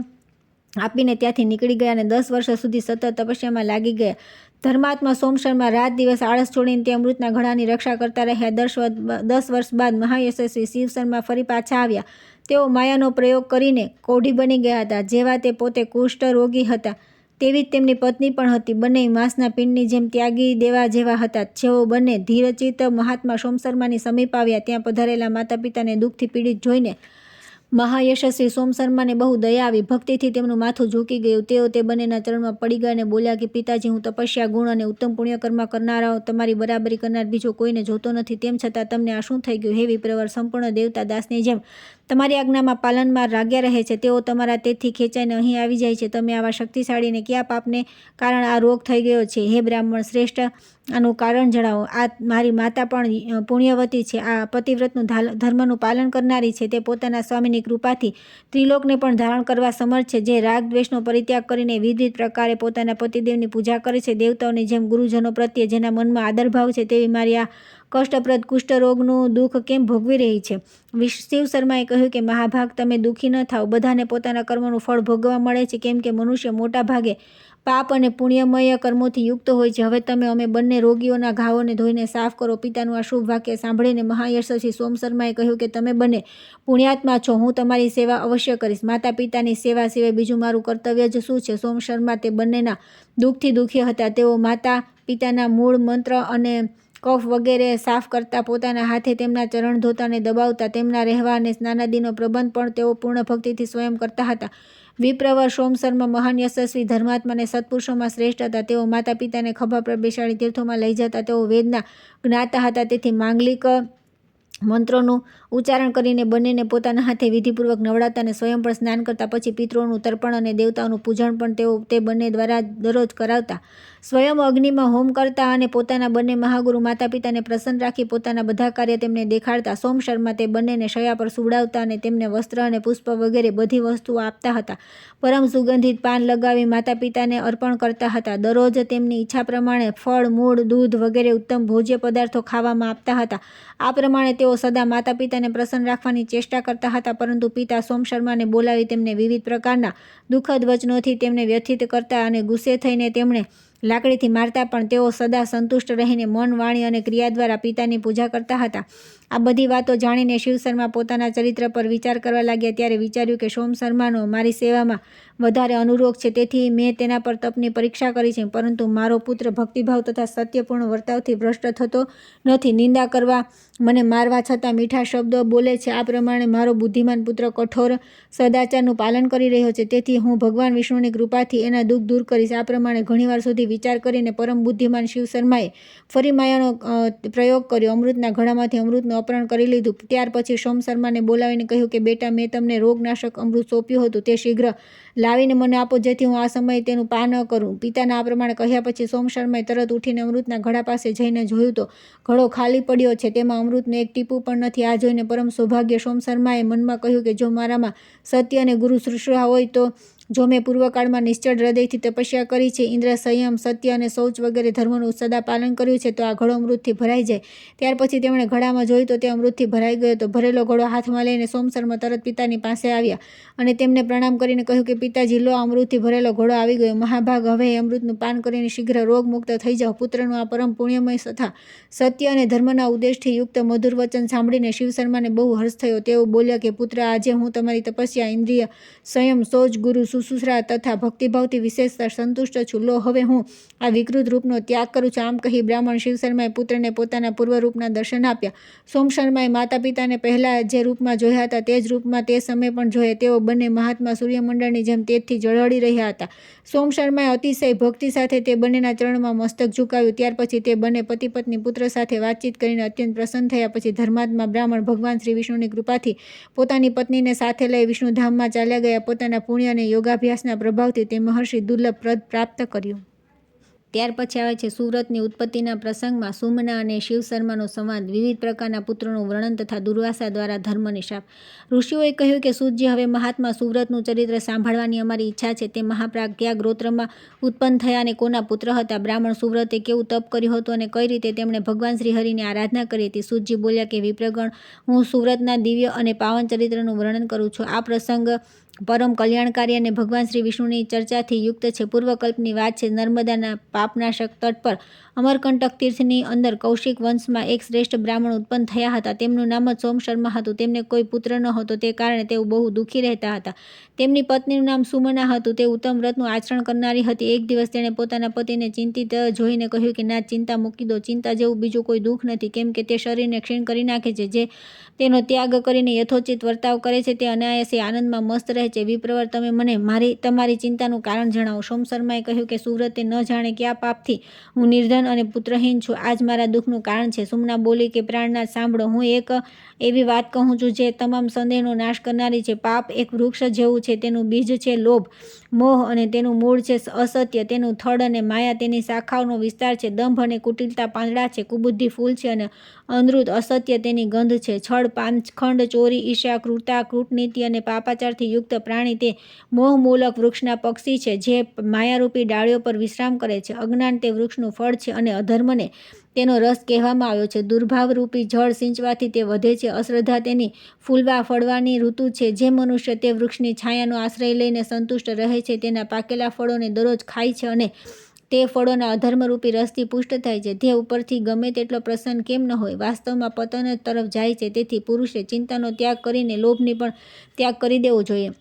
આપીને ત્યાંથી નીકળી ગયા અને 10 વર્ષ સુધી સતત તપસ્યામાં લાગી ગયા. ધર્માત્મા સોમ શર્મા રાત દિવસ આળસ છોડીને તે અમૃતના ઘડાની રક્ષા કરતા રહ્યા. 10 વર્ષ બાદ મહાયશસ્વી શિવ શર્મા ફરી પાછા આવ્યા. તેઓ માયાનો પ્રયોગ કરીને કોઢી બની ગયા હતા. જેવા તે પોતે કુષ્ઠ રોગી હતા તેવી જ તેમની પત્ની પણ હતી. બંને માંસના પિંડની જેમ ત્યાગી દેવા જેવા હતા. જેઓ બંને ધીરચિત્ત મહાત્મા સોમ શર્માની સમીપ આવ્યા, ત્યાં પધારેલા માતા પિતાને દુઃખથી પીડિત જોઈને મહાયશસ્વી સોમ શર્માને બહુ દયા આવી. ભક્તિથી તેમનું માથું ઝૂકી ગયું. તેઓ તે બંનેના ચરણમાં પડી ગયા અને બોલ્યા કે પિતાજી, હું તપસ્યા, ગુણ અને ઉત્તમ પુણ્યકર્મ કરનારાઓ તમારી બરાબરી કરનાર બીજો કોઈને જોતો નથી. તેમ છતાં તમને આ શું થઈ ગયું? હે વિપ્રવર, સંપૂર્ણ દેવતા દાસની જેમ તમારી આજ્ઞામાં પાલનમાં લાગ્યા રહે છે. તેઓ તમારા તેજથી ખેંચાઈને અહીં આવી જાય છે. તમે આવા શક્તિશાળીને કયા પાપને કારણ આ રોગ થઈ ગયો છે? હે બ્રાહ્મણ શ્રેષ્ઠ, આનું કારણ જણાવો. આ મારી માતા પણ પુણ્યવતી છે. આ પતિવ્રતનું ધર્મનું પાલન કરનારી છે. તે પોતાના સ્વામીની કૃપાથી ત્રિલોકને પણ ધારણ કરવા સમર્થ છે. જે રાગ દ્વેષનો પરિત્યાગ કરીને વિવિધ પ્રકારે પોતાના પતિદેવની પૂજા કરે છે. દેવતાઓની જેમ ગુરુજનો પ્રત્યે જેના મનમાં આદરભાવ છે, તેવી મારી આ કષ્ટપ્રદ કુષ્ઠરોગનું દુઃખ કેમ ભોગવી રહી છે? શિવ શર્માએ કહ્યું કે મહાભાગ, તમે દુઃખી ન થાઓ. બધાને પોતાના કર્મોનું ફળ ભોગવવા મળે છે, કેમ કે મનુષ્ય મોટા ભાગે પાપ અને પુણ્યમય કર્મોથી યુક્ત હોય છે. હવે અમે બંને રોગીઓના ઘાવોને ધોઈને સાફ કરો. પિતાનું આ શુભ વાક્ય સાંભળીને મહાયશસ્વી સોમ શર્માએ કહ્યું કે તમે બંને પુણ્યાત્મા છો. હું તમારી સેવા અવશ્ય કરીશ. માતા પિતાની સેવા સિવાય બીજું મારું કર્તવ્ય જ શું છે? સોમ શર્મા તે બંનેના દુઃખથી દુઃખી હતા. તેઓ માતા પિતાના મૂળ મંત્ર અને કફ વગેરે સાફ કરતા, પોતાના હાથે તેમના ચરણ ધોતા અને દબાવતા. તેમના રહેવા અને સ્નાનાદિનો પ્રબંધ પણ તેઓ પૂર્ણ ભક્તિથી સ્વયં કરતા હતા. વિપ્રવર સોમ શર્મા મહાન યશસ્વી ધર્માત્માને સત્પુરુષોમાં શ્રેષ્ઠ હતા. તેઓ માતા પિતાને ખભા પર બેસાડી તીર્થોમાં લઈ જતા. તેઓ વેદના જ્ઞાતા હતા, તેથી માંગલિક મંત્રોનું ઉચ્ચારણ કરીને બંનેને પોતાના હાથે વિધિપૂર્વક નવડાવતા અને સ્વયં પણ સ્નાન કરતા. પછી પિતૃઓનું તર્પણ અને દેવતાઓનું પૂજન પણ તે બંને દ્વારા દરરોજ કરાવતા. સ્વયં અગ્નિમાં હોમ કરતા અને પોતાના બંને મહાગુરુ માતા પિતાને પ્રસન્ન રાખી પોતાના બધા કાર્ય તેમને દેખાડતા. સોમ શર્મા તે બંનેને શયા પર સુવડાવતા અને તેમને વસ્ત્ર અને પુષ્પ વગેરે બધી વસ્તુઓ આપતા હતા. પરમ સુગંધિત પાન લગાવી માતા પિતાને અર્પણ કરતા હતા. દરરોજ તેમની ઈચ્છા પ્રમાણે ફળ, મૂળ, દૂધ વગેરે ઉત્તમ ભોજ્ય પદાર્થો ખાવામાં આપતા હતા. આ પ્રમાણે તેઓ સદા માતા પિતાને પ્રસન્ન રાખવાની ચેષ્ટા કરતા હતા. પરંતુ પિતા સોમ શર્માને બોલાવી તેમને વિવિધ પ્રકારના દુઃખદ વચનોથી તેમને વ્યથિત કરતા અને ગુસ્સે થઈને તેમણે લાકડીથી મારતા. પણ તેઓ સદા સંતુષ્ટ રહીને મન, વાણી અને ક્રિયા દ્વારા પિતાની પૂજા કરતા હતા. આ બધી વાતો જાણીને શિવ શર્મા પોતાના ચરિત્ર પર વિચાર કરવા લાગ્યા. ત્યારે વિચાર્યું કે સોમ શર્માનો મારી સેવામાં વધારે અનુરોગ છે, તેથી મેં તેના પર તપની પરીક્ષા કરી છે. પરંતુ મારો પુત્ર ભક્તિભાવ તથા સત્યપૂર્ણ વર્તાવથી ભ્રષ્ટ થતો નથી. નિંદા કરવા, મને મારવા છતાં મીઠા શબ્દો બોલે છે. આ પ્રમાણે મારો બુદ્ધિમાન પુત્ર કઠોર સદાચારનું પાલન કરી રહ્યો છે. તેથી હું ભગવાન વિષ્ણુની કૃપાથી એના દુઃખ દૂર કરીશ. આ પ્રમાણે ઘણીવાર સુધી વિચાર કરીને પરમ બુદ્ધિમાન શિવ શર્માએ ફરી માયાનો પ્રયોગ કર્યો. અમૃતના ઘડામાંથી અમૃતનું અપહરણ કરી લીધું. ત્યાર પછી સોમ શર્માને બોલાવીને કહ્યું કે બેટા, મેં તમને રોગનાશક અમૃત સોંપ્યું હતું, તે શીઘ્ર લાવીને મને આપો, જેથી હું આ સમયે તેનું પાન ન કરું. પિતાના આ પ્રમાણે કહ્યા પછી સોમ શર્માએ તરત ઉઠીને અમૃતના ઘડા પાસે જઈને જોયું તો ઘડો ખાલી પડ્યો છે, તેમાં અમૃતનું એક ટીપું પણ નથી. આ જોઈને પરમ સૌભાગ્ય સોમ શર્માએ મનમાં કહ્યું કે જો મારામાં સત્ય અને ગુરુ શુશ્રૂષા હોય તો જો મેં પૂર્વકાળમાં નિશ્ચળ હૃદયથી તપસ્યા કરી છે, ઇન્દ્ર, સંયમ, સત્ય અને શૌચ વગેરે ધર્મનું સદા પાલન કર્યું છે, તો આ ઘડો અમૃતથી ભરાઈ જાય. ત્યાર પછી તેમણે ઘડામાં જોયું તો તે અમૃતથી ભરાઈ ગયો હતો. ભરેલો ઘડો હાથમાં લઈને સોમ શર્મા તરત પિતાની પાસે આવ્યા અને તેમને પ્રણામ કરીને કહ્યું કે પિતાજી, લો, અમૃતથી ભરેલો ઘડો આવી ગયો. મહાભાગ, હવે અમૃતનું પાન કરીને શીઘ્ર રોગમુક્ત થઈ જાઓ. પુત્રનું આ પરમ પુણ્યમય તથા સત્ય અને ધર્મના ઉદ્દેશથી યુક્ત મધુર વચન સાંભળીને શિવ શર્માને બહુ હર્ષ થયો. તેઓ બોલ્યા કે પુત્ર, આજે હું તમારી તપસ્યા, ઇન્દ્રિય સંયમ, શૌચ, ગુરુ શુશ્રૂષા તથા ભક્તિભાવથી વિશેષતા સંતુષ્ટ છું. લો, હવે હું આ વિકૃત રૂપનો ત્યાગ કરું છું. આમ કહી બ્રાહ્મણ શિવ શર્માએ પુત્રને પોતાના પૂર્વ રૂપના દર્શન આપ્યા. સોમ શર્માએ માતા પિતાને પહેલા જે રૂપમાં જોયા હતા તે જ રૂપમાં તે સમયે પણ જોયા. તેઓ બંને મહાત્મા સૂર્યમંડળની જેમ તેજથી ઝળહળી રહ્યા હતા. સોમ શર્માએ અતિશય ભક્તિ સાથે તે બંનેના ચરણમાં મસ્તક ઝુકાવ્યું. ત્યાર પછી તે બંને પતિ પત્ની પુત્ર સાથે વાતચીત કરીને અત્યંત પ્રસન્ન થયા. પછી ધર્માત્મા બ્રાહ્મણ ભગવાન શ્રી વિષ્ણુની કૃપાથી પોતાની પત્નીને સાથે લઈ વિષ્ણુધામમાં ચાલ્યા ગયા. પોતાના પુણ્ય અને યોગાભ્યાસના પ્રભાવથી તે મહર્ષિ દુર્લભ પદ પ્રાપ્ત કર્યું. ત્યાર પછી આવે છે સુવ્રતની ઉત્પત્તિના પ્રસંગમાં સુમના અને શિવ શર્માનો સંવાદ, વિવિધ પ્રકારના પુત્રોનું વર્ણન તથા દુર્વાસા દ્વારા ધર્મની શાપ. ઋષિઓએ કહ્યું કે સૂતજી, હવે મહાત્મા સુવ્રતનું ચરિત્ર સાંભળવાની અમારી ઈચ્છા છે. તે મહાપ્રાગ કયા ગોત્રમાં ઉત્પન્ન થયા અને કોના પુત્ર હતા? બ્રાહ્મણ સુવ્રતે કેવું તપ કર્યું હતું અને કઈ રીતે તેમણે ભગવાન શ્રી હરિની આરાધના કરી હતી? સૂતજી બોલ્યા કે વિપ્રગણ, હું સુવ્રતના દિવ્ય અને પાવન ચરિત્રનું વર્ણન કરું છું. આ પ્રસંગ પરમ કલ્યાણકારી અને ભગવાન શ્રી વિષ્ણુની ચર્ચાથી યુક્ત છે. પૂર્વકલ્પની વાત છે. નર્મદાના પાપનાશક તટ પર અમરકંટક તીર્થની અંદર કૌશિક વંશમાં એક શ્રેષ્ઠ બ્રાહ્મણ ઉત્પન્ન થયા હતા. તેમનું નામ જ સોમ શર્મા હતું. તેમને કોઈ પુત્ર ન હતો, તે કારણે તેઓ બહુ દુઃખી રહેતા હતા. તેમની પત્નીનું નામ સુમના હતું. તે ઉત્તમ વ્રતનું આચરણ કરનારી હતી. એક દિવસ તેણે પોતાના પતિને ચિંતિત જોઈને કહ્યું કે ના, ચિંતા મૂકી દો. ચિંતા જેવું બીજું કોઈ દુઃખ નથી, કેમ કે તે શરીરને ક્ષીણ કરી નાખે છે. જે તેનો ત્યાગ કરીને યથોચિત વર્તાવ કરે છે તે અનાયાસે આનંદમાં મસ્ત રહે છે. વિપ્રવર, તમે મને તમારી ચિંતાનું કારણ જણાવો. સોમ શર્માએ કહ્યું કે સુવ્રતે ન જાણે કયા પાપથી હું નિર્ધન અને પુત્રહીન છું. આ જ મારા દુઃખનું કારણ છે. સુમના બોલી કે પ્રાણનાથ, સાંભળો, હું એક એવી વાત કહું છું જે તમામ સંદેહનો નાશ કરનારી છે. પાપ એક વૃક્ષ જેવું છે. તેનું બીજ છે લોભ, મોહ અને તેનું મૂળ છે અસત્ય. તેનું થડ અને માયા તેની શાખાઓનો વિસ્તાર છે. દંભ અને કુટિલતા પાંદડા છે. કુબુદ્ધિ ફૂલ છે અને અનૃત અસત્ય તેની ગંધ છે. છળ, પાનખંડ, ચોરી, ઈર્ષ્યા, ક્રૂરતા, કૂટનીતિ અને પાપાચારથી યુક્ત પ્રાણી તે મોહમૂલક વૃક્ષના પક્ષી છે, જે માયારૂપી ડાળીઓ પર વિશ્રામ કરે છે. અજ્ઞાન તે વૃક્ષનું ફળ છે અને અધર્મને તેનો રસ કહેવામાં આવ્યો છે. દુર્ભાવરૂપી જળ સિંચવાથી તે વધે છે. અશ્રદ્ધા તેની ફૂલવા ફળવાની ઋતુ છે. જે મનુષ્ય તે વૃક્ષની છાયાનો આશ્રય લઈને સંતુષ્ટ રહે છે, તેના પાકેલા ફળોને દરરોજ ખાય છે અને તે ફળોના અધર્મરૂપી રસથી પુષ્ટ થાય છે. તે ઉપરથી ગમે તેટલો પ્રસન્ન કેમ ન હોય, વાસ્તવમાં પતન તરફ જાય છે. તેથી પુરુષે ચિંતાનો ત્યાગ કરીને લોભની પણ ત્યાગ કરી દેવો જોઈએ.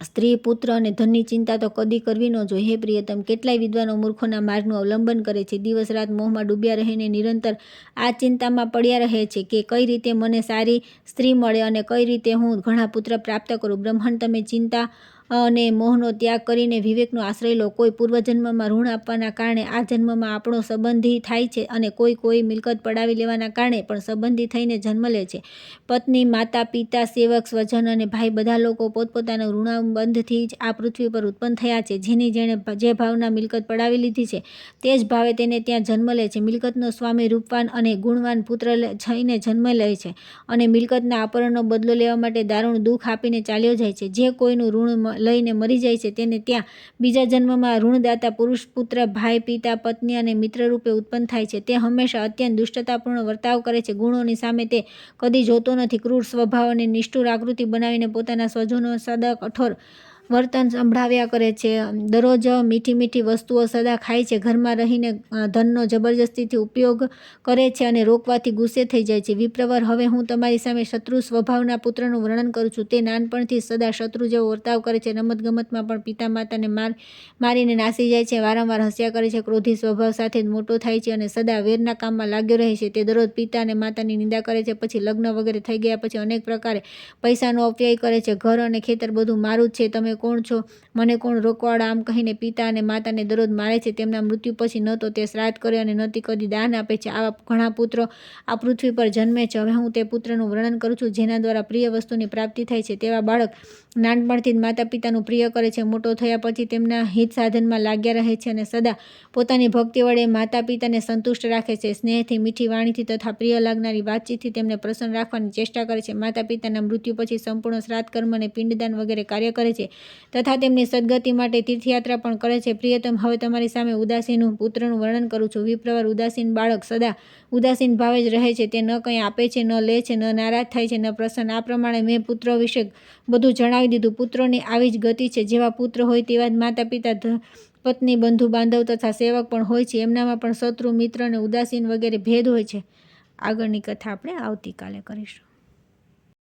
સ્ત્રી, પુત્ર અને ધનની ચિંતા તો કદી કરવી ન જોઈએ. હે પ્રિયતમ, કેટલાય વિદ્વાનો મૂર્ખોના માર્ગનું અવલંબન કરે છે. દિવસ રાત મોહમાં ડૂબ્યા રહીને નિરંતર આ ચિંતામાં પડ્યા રહે છે કે કઈ રીતે મને સારી સ્ત્રી મળે અને કઈ રીતે હું ઘણા પુત્ર પ્રાપ્ત કરું. બ્રહ્મણ, તમે ચિંતા અને મોહનો ત્યાગ કરીને વિવેકનો આશ્રય લો. કોઈ પૂર્વજન્મમાં ઋણ આપવાના કારણે આ જન્મમાં આપણો સંબંધી થાય છે અને કોઈ મિલકત પડાવી લેવાના કારણે પણ સંબંધી થઈને જન્મ લે છે. પત્ની, માતા, પિતા, સેવક, સ્વજન અને ભાઈ બધા લોકો પોતપોતાના ઋણાનુબંધથી જ આ પૃથ્વી પર ઉત્પન્ન થયા છે. જેણે જે ભાવના મિલકત પડાવી લીધી છે તે જ ભાવે તેને ત્યાં જન્મ લે છે. મિલકતનો સ્વામી રૂપવાન અને ગુણવાન પુત્ર થઈને જન્મ લે છે અને મિલકતના અપહરણનો બદલો લેવા માટે દારૂણ દુઃખ આપીને ચાલ્યો જાય છે. જે કોઈનું ઋણ લઈને મરી જાય છે તેને ત્યાં બીજા જન્મમાં ઋણદાતા પુરુષ, પુત્ર, ભાઈ, પિતા, પત્ની અને મિત્ર રૂપે ઉત્પન્ન થાય છે. તે હંમેશા અત્યંત દુષ્ટતાપૂર્ણ વર્તાવ કરે છે. ગુણોની સામે તે કદી જોતો નથી. ક્રૂર સ્વભાવ અને નિષ્ઠુર આકૃતિ બનાવીને પોતાના સ્વજનો સદા કઠોર વર્તન સંભળાવ્યા કરે છે. દરરોજ મીઠી વસ્તુઓ સદા ખાય છે. ઘરમાં રહીને ધનનો જબરજસ્તીથી ઉપયોગ કરે છે અને રોકવાથી ગુસ્સે થઈ જાય છે. વિપ્રવર, હવે હું તમારી સામે શત્રુ સ્વભાવના પુત્રનું વર્ણન કરું છું. તે નાનપણથી સદા શત્રુ જેવો વર્તાવ કરે છે. રમતગમતમાં પણ પિતા માતાને મારીને નાસી જાય છે. વારંવાર હસ્યા કરે છે. ક્રોધી સ્વભાવ સાથે જ મોટો થાય છે અને સદા વેરના કામમાં લાગ્યો રહે છે. તે દરરોજ પિતા અને માતાની નિંદા કરે છે. પછી લગ્ન વગેરે થઈ ગયા પછી અનેક પ્રકારે પૈસાનો અપવ્યય કરે છે. ઘર અને ખેતર બધું મારું જ છે. તમે કોણ છો? મને કોણ રોકવાળા? આમ કહીને પિતા અને માતાને દરરોજ મારે છે. તેમના મૃત્યુ પછી ન તો તે શ્રાદ્ધ કરે અને ન તે કદી દાન આપે છે. આવા ઘણા પુત્રો આ પૃથ્વી પર જન્મે છે. હવે હું તે પુત્રનું વર્ણન કરું છું જેના દ્વારા પ્રિય વસ્તુની પ્રાપ્તિ થાય છે. તેવા બાળક નાનપણથી જ માતા પિતાનું પ્રિય કરે છે. મોટો થયા પછી તેમના હિત સાધનમાં લાગ્યા રહે છે અને સદા પોતાની ભક્તિ વડે માતા પિતાને સંતુષ્ટ રાખે છે. સ્નેહથી, મીઠી વાણીથી તથા પ્રિય લાગનારી વાતચીતથી તેમને પ્રસન્ન રાખવાની ચેષ્ટા કરે છે. માતા પિતાના મૃત્યુ પછી સંપૂર્ણ શ્રાદ્ધ કર્મ અને પિંડદાન વગેરે કાર્ય કરે છે તથા તેમની સદગતિ માટે તીર્થયાત્રા પણ કરે છે. પ્રિયતમ, હવે તમારી સામે ઉદાસીન પુત્રનું વર્ણન કરું છું. વિપ્રવર, ઉદાસીન બાળક સદા ઉદાસીન ભાવે જ રહે છે. તે ન કંઈ આપે છે, ન લે છે, ન નારાજ થાય છે, ન પ્રસન્ન. આ પ્રમાણે મેં પુત્ર વિશે બધું જણાવી દીધું. પુત્રોની આવી જ ગતિ છે. જેવા પુત્ર હોય તેવા જ માતા પિતા, પત્ની, બંધુ બાંધવ તથા સેવક પણ હોય છે. એમનામાં પણ શત્રુ, મિત્ર અને ઉદાસીન વગેરે ભેદ હોય છે. આગળની કથા આપણે આવતીકાલે કરીશું.